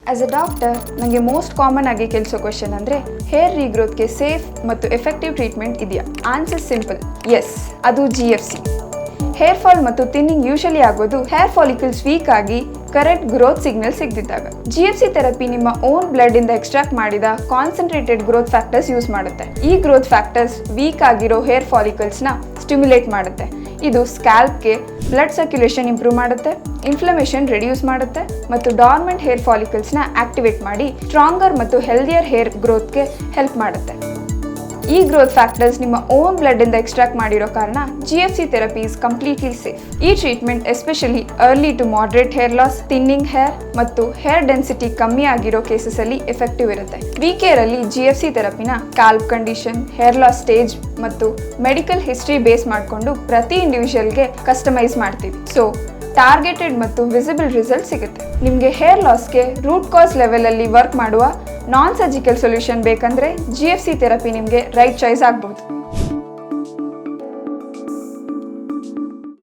As a doctor ನನಗೆ most common ಆಗಿ ಕೇಳಿಸೋ ಕ್ವೆಶನ್ ಅಂದರೆ ಹೇರ್ ರೀಗ್ರೋತ್ಗೆ ಸೇಫ್ ಮತ್ತು ಎಫೆಕ್ಟಿವ್ ಟ್ರೀಟ್ಮೆಂಟ್ ಇದೆಯಾ? ಆನ್ಸರ್ ಸಿಂಪಲ್, ಎಸ್, ಅದು GFC. ಹೇರ್ ಫಾಲ್ ಮತ್ತು ಥಿನ್ನಿಂಗ್ ಯೂಶಲಿ ಆಗೋದು ಹೇರ್ ಫಾಲಿಕಲ್ಸ್ ವೀಕ್ ಆಗಿ ಕರೆಕ್ಟ್ ಗ್ರೋತ್ ಸಿಗ್ನಲ್ ಸಿಗದಿದ್ದಾಗ. GFC ಥೆರಪಿ ನಿಮ್ಮ ಓನ್ ಬ್ಲಡ್ ಇಂದ ಎಕ್ಸ್ಟ್ರಾಕ್ಟ್ ಮಾಡಿದ ಕಾನ್ಸಂಟ್ರೇಟೆಡ್ ಗ್ರೋತ್ ಫ್ಯಾಕ್ಟರ್ಸ್ ಯೂಸ್ ಮಾಡುತ್ತೆ. ಈ ಗ್ರೋತ್ ಫ್ಯಾಕ್ಟರ್ಸ್ ವೀಕ್ ಆಗಿರೋ ಹೇರ್ ಫಾಲಿಕಲ್ಸ್ನ ಸ್ಟಿಮ್ಯುಲೇಟ್ ಮಾಡುತ್ತೆ. ಇದು ಸ್ಕ್ಯಾಲ್ಪ್ಗೆ ಬ್ಲಡ್ ಸರ್ಕ್ಯುಲೇಷನ್ ಇಂಪ್ರೂವ್ ಮಾಡುತ್ತೆ, ಇನ್ಫ್ಲಮೇಷನ್ ರಿಡ್ಯೂಸ್ ಮಾಡುತ್ತೆ ಮತ್ತು ಡಾರ್ಮೆಂಟ್ ಹೇರ್ ಫಾಲಿಕಲ್ಸ್ನ ಆಕ್ಟಿವೇಟ್ ಮಾಡಿ ಸ್ಟ್ರಾಂಗರ್ ಮತ್ತು ಹೆಲ್ದಿಯರ್ ಹೇರ್ ಗ್ರೋತ್ಗೆ ಹೆಲ್ಪ್ ಮಾಡುತ್ತೆ. ಈ ಗ್ರೋತ್ ಫ್ಯಾಕ್ಟರ್ಸ್ ನಿಮ್ಮ ಓನ್ ಬ್ಲಡ್ ಇಂದ ಎಕ್ಸ್ಟ್ರಾಕ್ಟ್ ಮಾಡಿರೋ ಕಾರಣ GFC therapy is completely safe. ಈ treatment especially early to moderate hair loss, thinning hair ಮತ್ತು ಹೇರ್ ಡೆನ್ಸಿಟಿ ಕಮ್ಮಿ ಆಗಿರೋ ಕೇಸಸ್ ಅಲ್ಲಿ ಎಫೆಕ್ಟಿವ್ ಇರುತ್ತೆ. ವಿಕೇರ್ ಅಲ್ಲಿ GFC ಥೆರಪಿನ scalp condition, hair loss stage ಮತ್ತು ಮೆಡಿಕಲ್ ಹಿಸ್ಟ್ರಿ ಬೇಸ್ ಮಾಡಿಕೊಂಡು ಪ್ರತಿ ಇಂಡಿವಿಜುವಲ್ಗೆ ಕಸ್ಟಮೈಸ್ ಮಾಡ್ತೀವಿ. ಸೊ ಟಾರ್ಗೆಟೆಡ್ ಮತ್ತು ವಿಸಿಬಲ್ ರಿಸಲ್ಟ್ ಸಿಗುತ್ತೆ. ನಿಮಗೆ ಹೇರ್ ಲಾಸ್ಗೆ ರೂಟ್ ಕಾಸ್ ಲೆವೆಲಲ್ಲಿ ವರ್ಕ್ ಮಾಡುವ ನಾನ್ ಸರ್ಜಿಕಲ್ ಸೊಲ್ಯೂಷನ್ ಬೇಕಂದ್ರೆ GFC ಥೆರಪಿ ನಿಮಗೆ ರೈಟ್ ಚಾಯ್ಸ್ ಆಗ್ಬೋದು.